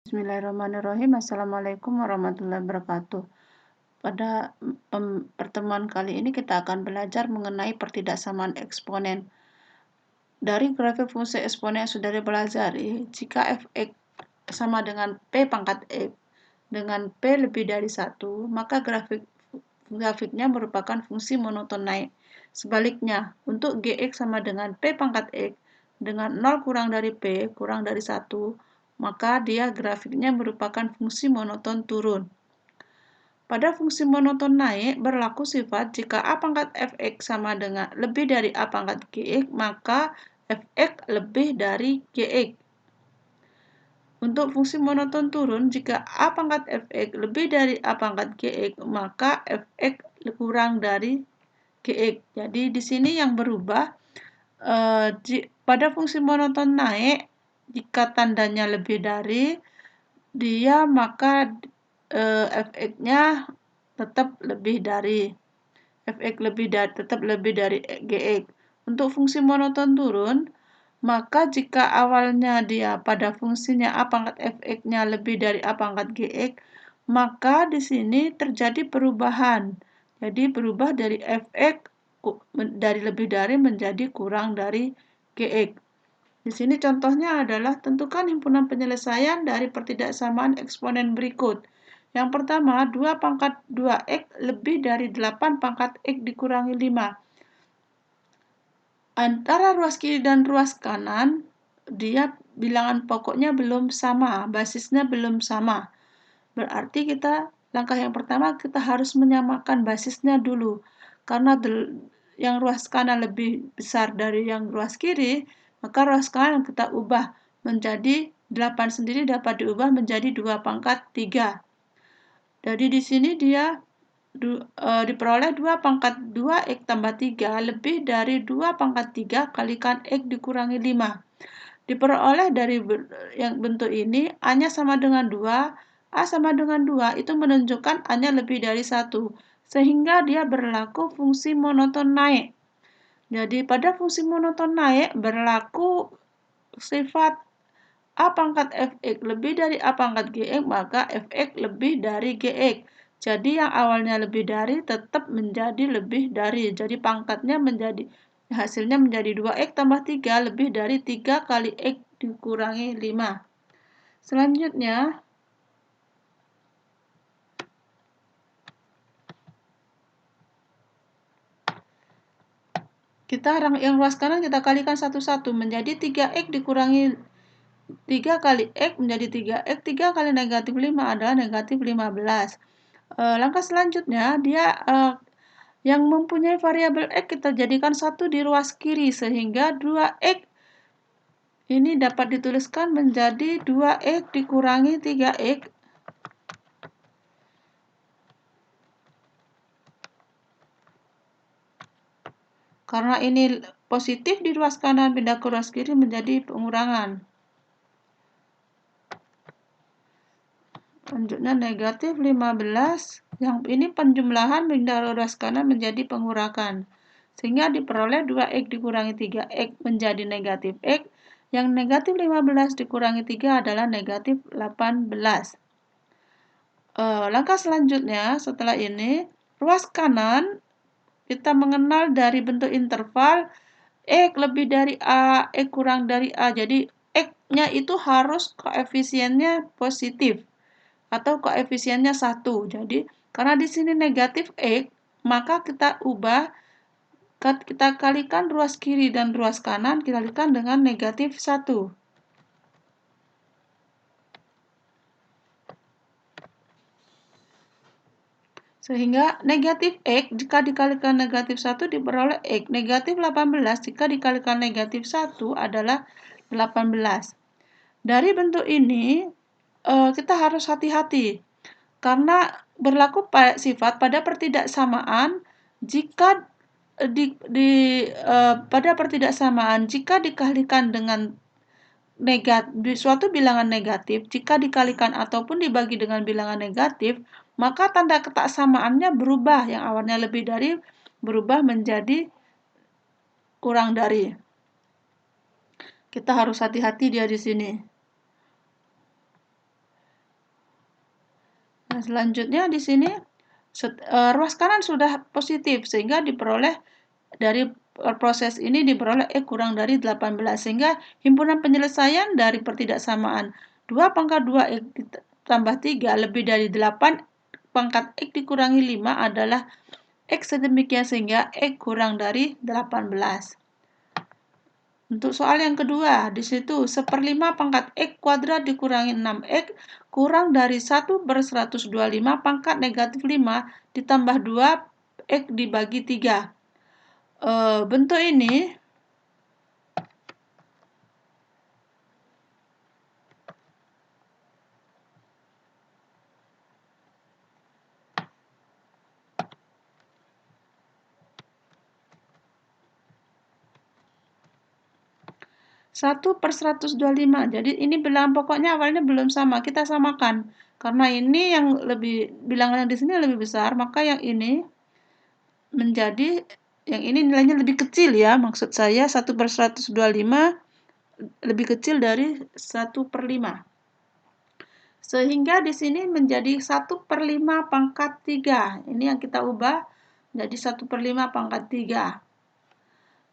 Bismillahirrahmanirrahim. Assalamualaikum warahmatullahi wabarakatuh. Pada pertemuan kali ini kita akan belajar mengenai pertidaksamaan eksponen. Dari grafik fungsi eksponen yang sudah dipelajari, jika f(x) sama dengan p pangkat x dengan p lebih dari 1, maka grafiknya merupakan fungsi monoton naik. Sebaliknya, untuk gx sama dengan p pangkat x dengan 0 kurang dari p kurang dari 1, maka dia grafiknya merupakan fungsi monoton turun. Pada fungsi monoton naik berlaku sifat jika a pangkat fx sama dengan lebih dari a pangkat gx, maka fx lebih dari gx. Untuk fungsi monoton turun, jika a pangkat fx lebih dari a pangkat gx, maka fx kurang dari gx. Jadi di sini yang berubah pada fungsi monoton naik, jika tandanya lebih dari dia, maka fx-nya tetap lebih dari tetap lebih dari gx. Untuk fungsi monoton turun, maka jika awalnya dia pada fungsinya a pangkat fx-nya lebih dari a pangkat gx, maka di sini terjadi perubahan. Jadi berubah dari fx dari lebih dari menjadi kurang dari gx. Di sini contohnya adalah tentukan himpunan penyelesaian dari pertidaksamaan eksponen berikut. Yang pertama, 2 pangkat 2x lebih dari 8 pangkat x dikurangi 5. Antara ruas kiri dan ruas kanan, dia bilangan pokoknya belum sama, basisnya belum sama. Berarti langkah yang pertama kita harus menyamakan basisnya dulu. Karena yang ruas kanan lebih besar dari yang ruas kiri, maka ruas kanan kita ubah menjadi 8 sendiri dapat diubah menjadi 2 pangkat 3. Jadi di sini dia diperoleh 2 pangkat 2x tambah 3 lebih dari 2 pangkat 3 kalikan x dikurangi 5. Diperoleh dari yang bentuk ini, A-nya sama dengan 2, A sama dengan 2, itu menunjukkan A-nya lebih dari 1, sehingga dia berlaku fungsi monoton naik. Jadi pada fungsi monoton naik berlaku sifat A pangkat fx lebih dari A pangkat gx, maka fx lebih dari gx. Jadi yang awalnya lebih dari tetap menjadi lebih dari. Jadi pangkatnya hasilnya menjadi 2x tambah 3 lebih dari 3 kali x dikurangi 5. Selanjutnya, yang ruas kanan kita kalikan satu-satu menjadi 3x dikurangi 3 kali x menjadi 3x. 3 kali negatif 5 adalah negatif 15. Langkah selanjutnya, dia yang mempunyai variabel x kita jadikan 1 di ruas kiri, sehingga 2x ini dapat dituliskan menjadi 2x dikurangi 3x. Karena ini positif di ruas kanan, pindah ke ruas kiri menjadi pengurangan. Selanjutnya negatif 15, yang ini penjumlahan pindah ruas kanan menjadi pengurangan. Sehingga diperoleh 2x dikurangi 3x menjadi negatif x, yang negatif 15 dikurangi 3 adalah negatif 18. Langkah selanjutnya setelah ini, ruas kanan kita mengenal dari bentuk interval x lebih dari a, x kurang dari a. Jadi x-nya itu harus koefisiennya positif atau koefisiennya 1. Jadi karena di sini negatif x, maka kita kalikan ruas kiri dan ruas kanan, kita kalikan dengan negatif 1. Sehingga negatif x jika dikalikan negatif 1 diperoleh x. Negatif 18 jika dikalikan negatif 1 adalah 18. Dari bentuk ini, kita harus hati-hati. Karena berlaku sifat pada pertidaksamaan jika pada pertidaksamaan jika dikalikan dengan suatu bilangan negatif, jika dikalikan ataupun dibagi dengan bilangan negatif, maka tanda ketaksamaannya berubah. Yang awalnya lebih dari berubah menjadi kurang dari. Kita harus hati-hati dia di sini. Nah, selanjutnya di sini ruas kanan sudah positif, sehingga diperoleh dari proses ini diperoleh X kurang dari 18, sehingga himpunan penyelesaian dari pertidaksamaan 2 pangkat 2X tambah 3 lebih dari 8 pangkat X dikurangi 5 adalah X sedemikian sehingga X kurang dari 18. Untuk soal yang kedua, di situ 1/5 pangkat X kuadrat dikurangi 6X kurang dari 1/125 pangkat negatif 5 ditambah 2 X dibagi 3. Bentuk ini 1/125. Jadi ini bilangan pokoknya awalnya belum sama, kita samakan. Karena ini yang bilangan yang di sini lebih besar, maka yang ini menjadi, yang ini nilainya lebih kecil ya. Maksud saya 1/125 lebih kecil dari 1/5. Sehingga di sini menjadi 1/5 pangkat 3. Ini yang kita ubah jadi 1/5 pangkat 3.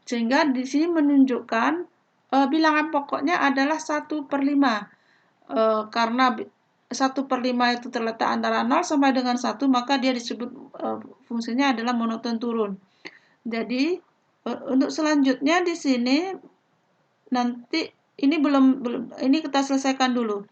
Sehingga di sini menunjukkan bilangan pokoknya adalah 1/5. Karena 1/5 itu terletak antara 0 sampai dengan 1, maka dia disebut fungsinya adalah monoton turun. Jadi untuk selanjutnya di sini nanti ini ini kita selesaikan dulu.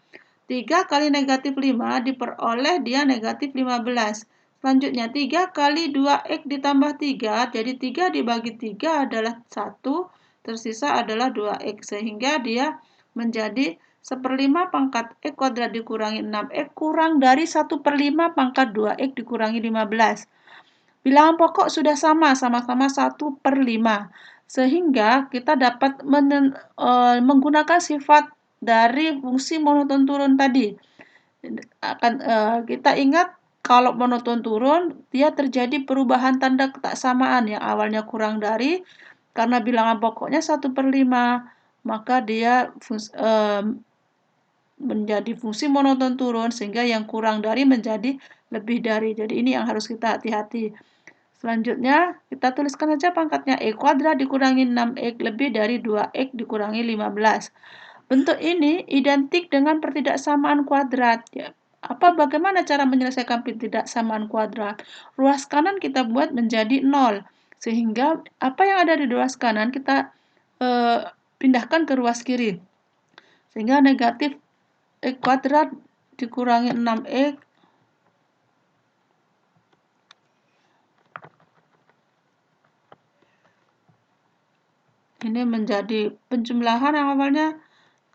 3 kali negatif 5 diperoleh dia negatif 15. Selanjutnya 3 kali 2X ditambah 3, jadi 3 dibagi 3 adalah 1, tersisa adalah 2X, sehingga dia menjadi 1/5 pangkat X kuadrat dikurangi 6X kurang dari 1/5 pangkat 2X dikurangi 15. Bilangan pokok sudah sama-sama 1/5. Sehingga kita dapat menggunakan sifat dari fungsi monoton turun tadi. Kita ingat kalau monoton turun, dia terjadi perubahan tanda ketaksamaan yang awalnya kurang dari, karena bilangan pokoknya 1/5, maka dia menjadi fungsi monoton turun, sehingga yang kurang dari menjadi lebih dari. Jadi ini yang harus kita hati-hati. Selanjutnya, kita tuliskan saja pangkatnya X kuadrat dikurangi 6X lebih dari 2X dikurangi 15. Bentuk ini identik dengan pertidaksamaan kuadrat. Ya. Bagaimana cara menyelesaikan pertidaksamaan kuadrat? Ruas kanan kita buat menjadi 0. Sehingga apa yang ada di ruas kanan kita pindahkan ke ruas kiri. Sehingga negatif X kuadrat dikurangi 6X ini menjadi penjumlahan yang awalnya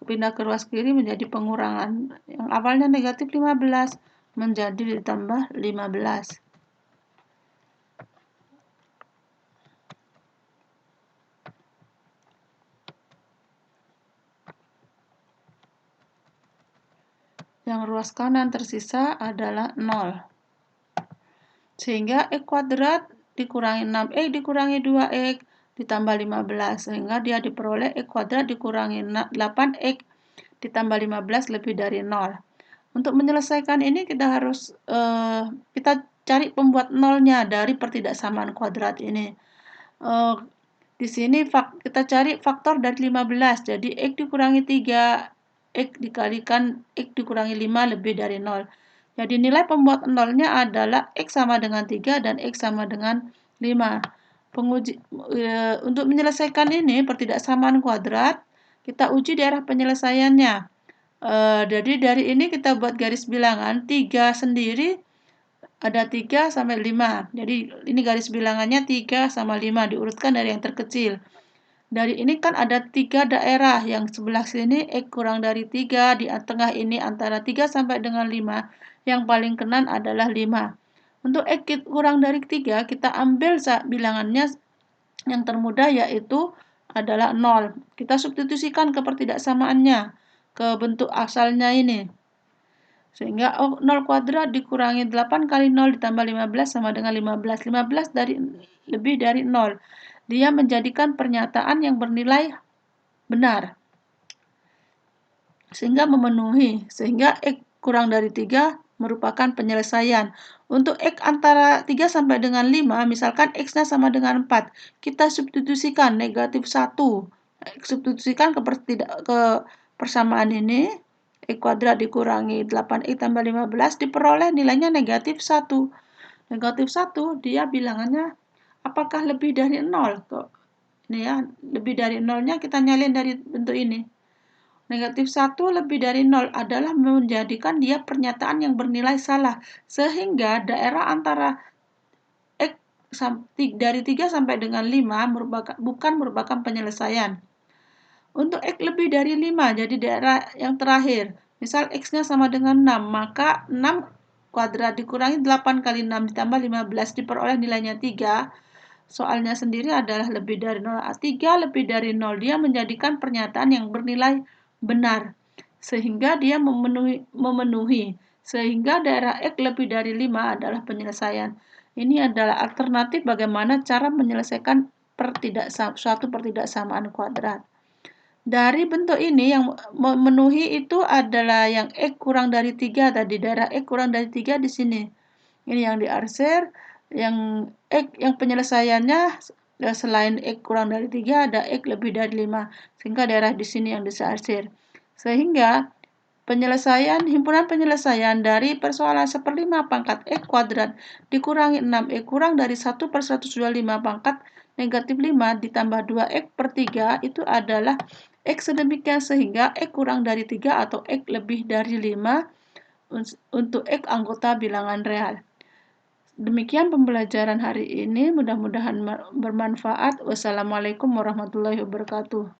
pindah ke ruas kiri menjadi pengurangan. Yang awalnya negatif 15 menjadi ditambah 15. Yang ruas kanan tersisa adalah 0. Sehingga X kuadrat dikurangi 6X dikurangi 2X ditambah 15. Sehingga dia diperoleh X kuadrat dikurangi 8X ditambah 15 lebih dari 0. Untuk menyelesaikan ini kita harus kita cari pembuat nolnya dari pertidaksamaan kuadrat ini. Di sini kita cari faktor dari 15. Jadi X dikurangi 3, X dikalikan X dikurangi 5 lebih dari 0. Jadi nilai pembuat nolnya adalah X sama dengan 3 dan X sama dengan 5. Untuk menyelesaikan ini pertidaksamaan kuadrat, kita uji daerah penyelesaiannya. Jadi dari ini kita buat garis bilangan 3 sendiri ada 3 sampai 5. Jadi ini garis bilangannya 3 sama 5 diurutkan dari yang terkecil. Dari ini kan ada 3 daerah, yang sebelah sini X kurang dari 3, di tengah ini antara 3 sampai dengan 5, yang paling kanan adalah 5. Untuk X kurang dari 3, kita ambil bilangannya yang termudah yaitu adalah 0. Kita substitusikan ke pertidaksamaannya, ke bentuk asalnya ini. Sehingga 0 kuadrat dikurangi 8 kali 0 ditambah 15 sama dengan 15. 15 lebih dari 0. Dia menjadikan pernyataan yang bernilai benar. Sehingga memenuhi. Sehingga X kurang dari 3 merupakan penyelesaian. Untuk X antara 3 sampai dengan 5, misalkan X-nya sama dengan 4, kita substitusikan negatif 1. Substitusikan ke persamaan ini, X kuadrat dikurangi 8X tambah 15, diperoleh nilainya negatif 1. Negatif 1, dia bilangannya apakah lebih dari 0? Ini ya, lebih dari 0-nya kita nyalin dari bentuk ini. Negatif 1 lebih dari 0 adalah menjadikan dia pernyataan yang bernilai salah, sehingga daerah antara X dari 3 sampai dengan 5 bukan merupakan penyelesaian. Untuk X lebih dari 5, jadi daerah yang terakhir, misal X-nya sama dengan 6, maka 6 kuadrat dikurangi 8 kali 6 ditambah 15 diperoleh nilainya 3. Soalnya sendiri adalah lebih dari 0. 3 lebih dari 0, dia menjadikan pernyataan yang bernilai benar, sehingga dia memenuhi. Sehingga daerah X lebih dari 5 adalah penyelesaian. Ini adalah alternatif bagaimana cara menyelesaikan suatu pertidaksamaan kuadrat. Dari bentuk ini yang memenuhi itu adalah yang X kurang dari 3 tadi, daerah X kurang dari 3 di sini. Ini yang diarsir, yang X yang penyelesaiannya selain X kurang dari 3 ada X lebih dari 5, sehingga daerah di sini yang diarsir. Sehingga himpunan penyelesaian dari persoalan 1/5 pangkat X kuadrat dikurangi 6X kurang dari 1/125 pangkat negatif 5 ditambah 2X per 3 itu adalah X sedemikian sehingga X kurang dari 3 atau X lebih dari 5 untuk X anggota bilangan real. Demikian pembelajaran hari ini, mudah-mudahan bermanfaat. Wassalamualaikum warahmatullahi wabarakatuh.